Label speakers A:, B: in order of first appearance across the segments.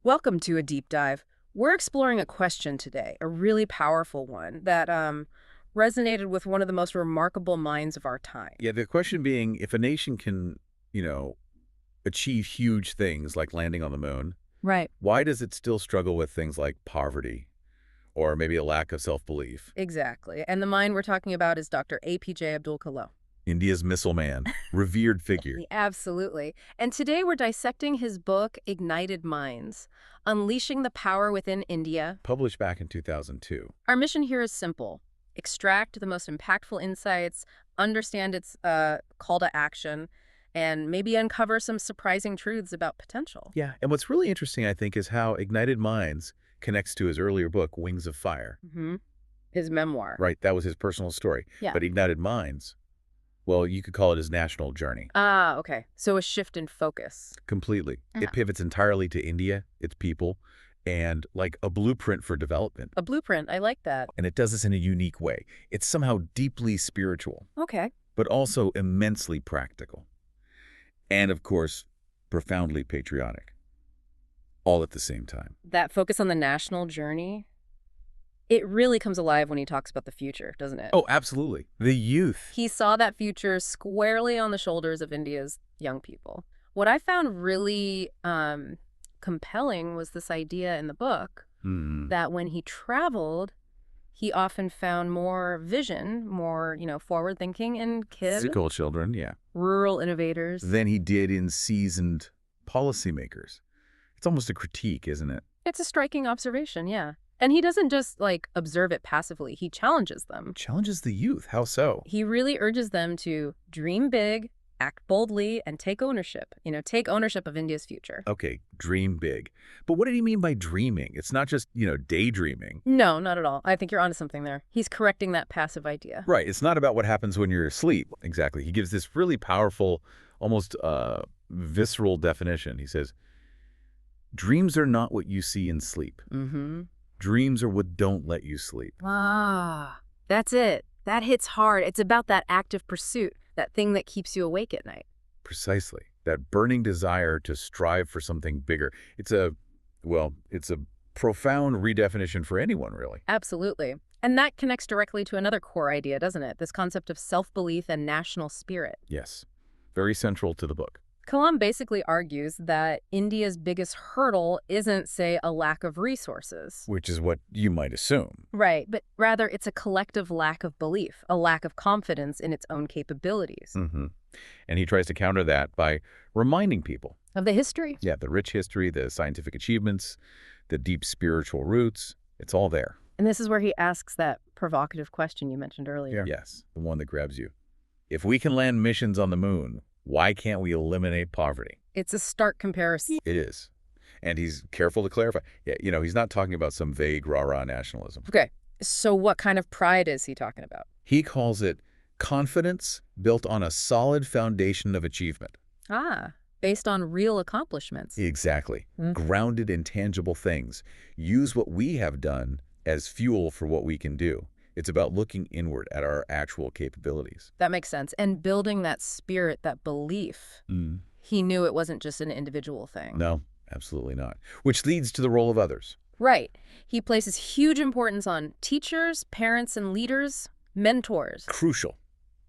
A: Welcome to a deep dive. We're exploring a question today, a really powerful one that resonated with one of the most remarkable minds of our time.
B: Yeah, the question being, if a nation can, you know, achieve huge things like landing on the moon,
A: Right.
B: why does it still struggle with things like poverty or maybe a lack of self-belief?
A: Exactly. And the mind we're talking about is Dr. A.P.J. Abdul Kalam.
B: India's missile man, revered figure.
A: Absolutely. And today we're dissecting his book, Ignited Minds, Unleashing the Power Within India.
B: Published back in 2002.
A: Our mission here is simple. Extract the most impactful insights, understand its call to action, and maybe uncover some surprising truths about potential.
B: Yeah, and what's really interesting, I think, is how Ignited Minds connects to his earlier book, Wings of Fire.
A: His memoir.
B: Right, that was his personal story.
A: Yeah.
B: But Ignited Minds, well, you could call it his national journey.
A: Ah, okay. So a shift in focus.
B: Completely.
A: Uh-huh.
B: It pivots entirely to India, its people, and like a blueprint for development.
A: A blueprint. I like that.
B: And it does this in a unique way. It's somehow deeply spiritual,
A: Okay.
B: but also immensely practical. And of course, profoundly patriotic. All at the same time.
A: That focus on the national journey, it really comes alive when he talks about the future, doesn't it?
B: Oh, absolutely. The youth.
A: He saw that future squarely on the shoulders of India's young people. What I found really compelling was this idea in the book that when he traveled, he often found more vision, more, forward thinking in kids,
B: School children, yeah.
A: rural innovators.
B: Than he did in seasoned policymakers. It's almost a critique, isn't it?
A: It's a striking observation, yeah. And he doesn't just, observe it passively. He challenges them.
B: Challenges the youth. How so?
A: He really urges them to dream big, act boldly, and take ownership. Take ownership of India's future.
B: Okay, dream big. But what did he mean by dreaming? It's not just, daydreaming.
A: No, not at all. I think you're onto something there. He's correcting that passive idea.
B: Right. It's not about what happens when you're asleep. Exactly. He gives this really powerful, almost visceral definition. He says, dreams are not what you see in sleep. Dreams are what don't let you sleep.
A: Ah, that's it. That hits hard. It's about that active pursuit, that thing that keeps you awake at night.
B: Precisely. That burning desire to strive for something bigger. It's a profound redefinition for anyone, really.
A: Absolutely. And that connects directly to another core idea, doesn't it? This concept of self-belief and national spirit.
B: Yes. Very central to the book.
A: Kalam basically argues that India's biggest hurdle isn't, say, a lack of resources.
B: Which is what you might assume.
A: Right, but rather it's a collective lack of belief, a lack of confidence in its own capabilities.
B: And he tries to counter that by reminding people.
A: Of the history.
B: Yeah, the rich history, the scientific achievements, the deep spiritual roots. It's all there.
A: And this is where he asks that provocative question you mentioned earlier.
B: Yes, the one that grabs you. If we can land missions on the moon, why can't we eliminate poverty?
A: It's a stark comparison.
B: It is. And he's careful to clarify. Yeah, he's not talking about some vague rah-rah nationalism.
A: Okay, so what kind of pride is he talking about?
B: He calls it confidence built on a solid foundation of achievement.
A: Ah, based on real accomplishments.
B: Exactly. Grounded in tangible things. Use what we have done as fuel for what we can do. It's about looking inward at our actual capabilities.
A: That makes sense. And building that spirit, that belief. He knew it wasn't just an individual thing.
B: No, absolutely not. Which leads to the role of others.
A: Right. He places huge importance on teachers, parents, and leaders, mentors.
B: Crucial.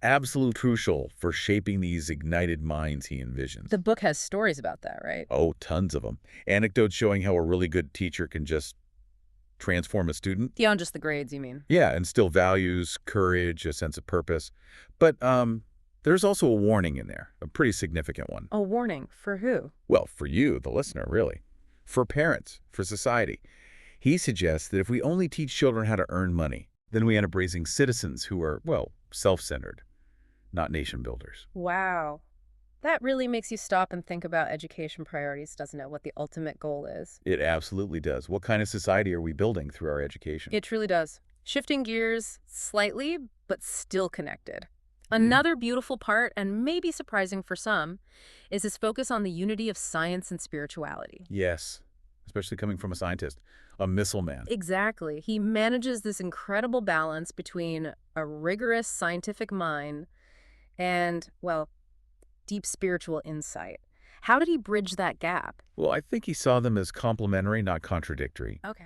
B: Absolute crucial for shaping these ignited minds he envisions.
A: The book has stories about that, right?
B: Oh, tons of them. Anecdotes showing how a really good teacher can just transform a student.
A: Beyond just the grades, you mean?
B: Yeah, instill values, courage, a sense of purpose. But there's also a warning in there, a pretty significant one.
A: A warning? For who?
B: Well, for you, the listener, really. For parents, for society. He suggests that if we only teach children how to earn money, then we end up raising citizens who are, self-centered, not nation builders.
A: Wow. That really makes you stop and think about education priorities, doesn't it? What the ultimate goal is.
B: It absolutely does. What kind of society are we building through our education?
A: It truly does. Shifting gears slightly, but still connected. Another beautiful part, and maybe surprising for some, is his focus on the unity of science and spirituality.
B: Yes, especially coming from a scientist, a missile man.
A: Exactly. He manages this incredible balance between a rigorous scientific mind and, deep spiritual insight. How did he bridge that gap?
B: Well, I think he saw them as complementary, not contradictory.
A: Okay.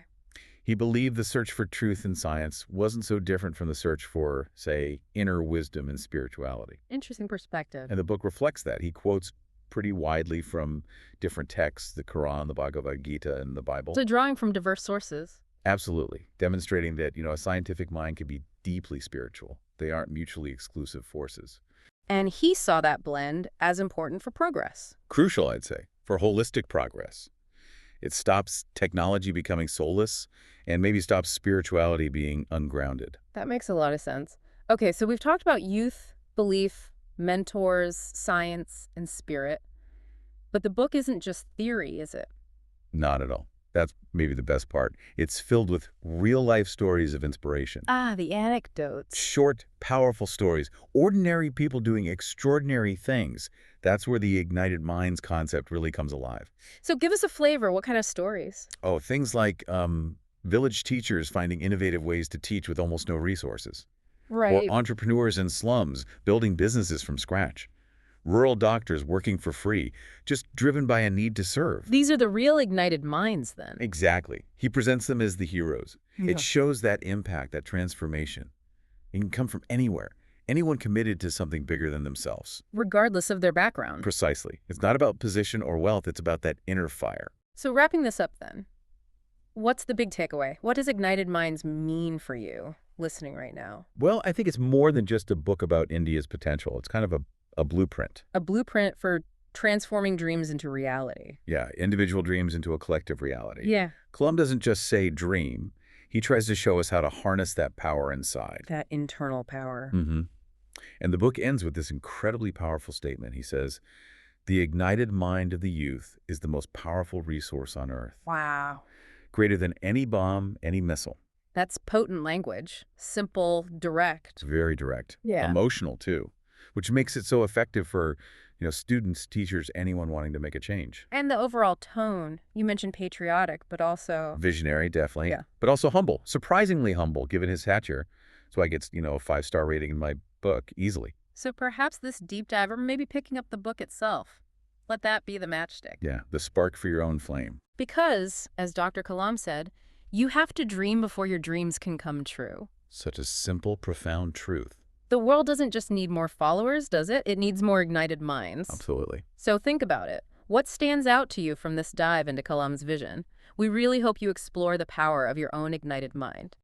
B: He believed the search for truth in science wasn't so different from the search for, say, inner wisdom and spirituality.
A: Interesting perspective.
B: And the book reflects that. He quotes pretty widely from different texts, the Quran, the Bhagavad Gita, and the Bible.
A: So drawing from diverse sources.
B: Absolutely. Demonstrating that, a scientific mind can be deeply spiritual. They aren't mutually exclusive forces.
A: And he saw that blend as important for progress.
B: Crucial, I'd say, for holistic progress. It stops technology becoming soulless and maybe stops spirituality being ungrounded.
A: That makes a lot of sense. Okay, so we've talked about youth, belief, mentors, science, and spirit. But the book isn't just theory, is it?
B: Not at all. That's maybe the best part. It's filled with real-life stories of inspiration.
A: Ah, the anecdotes.
B: Short, powerful stories. Ordinary people doing extraordinary things. That's where the ignited minds concept really comes alive.
A: So give us a flavor. What kind of stories?
B: Oh, things like village teachers finding innovative ways to teach with almost no resources.
A: Right.
B: Or entrepreneurs in slums building businesses from scratch. Rural doctors working for free, just driven by a need to serve.
A: These are the real ignited minds, then.
B: Exactly. He presents them as the heroes.
A: Yeah.
B: It shows that impact, that transformation. It can come from anywhere. Anyone committed to something bigger than themselves.
A: Regardless of their background.
B: Precisely. It's not about position or wealth. It's about that inner fire.
A: So wrapping this up, then, what's the big takeaway? What does ignited minds mean for you listening right now?
B: Well, I think it's more than just a book about India's potential. It's kind of a blueprint.
A: A blueprint for transforming dreams into reality.
B: Yeah, individual dreams into a collective reality.
A: Yeah.
B: Kalam doesn't just say dream. He tries to show us how to harness that power inside.
A: That internal power.
B: And the book ends with this incredibly powerful statement. He says, "The ignited mind of the youth is the most powerful resource on earth.
A: Wow.
B: Greater than any bomb, any missile."
A: That's potent language. Simple, direct.
B: It's very direct.
A: Yeah.
B: Emotional, too, which makes it so effective for, students, teachers, anyone wanting to make a change.
A: And the overall tone. You mentioned patriotic, but also...
B: Visionary, definitely.
A: Yeah.
B: But also humble. Surprisingly humble, given his stature. That's why it gets, a 5-star rating in my book, easily.
A: So perhaps this deep dive, or maybe picking up the book itself, let that be the matchstick.
B: Yeah, the spark for your own flame.
A: Because, as Dr. Kalam said, you have to dream before your dreams can come true.
B: Such a simple, profound truth.
A: The world doesn't just need more followers, does it? It needs more ignited minds.
B: Absolutely.
A: So think about it. What stands out to you from this dive into Kalam's vision? We really hope you explore the power of your own ignited mind.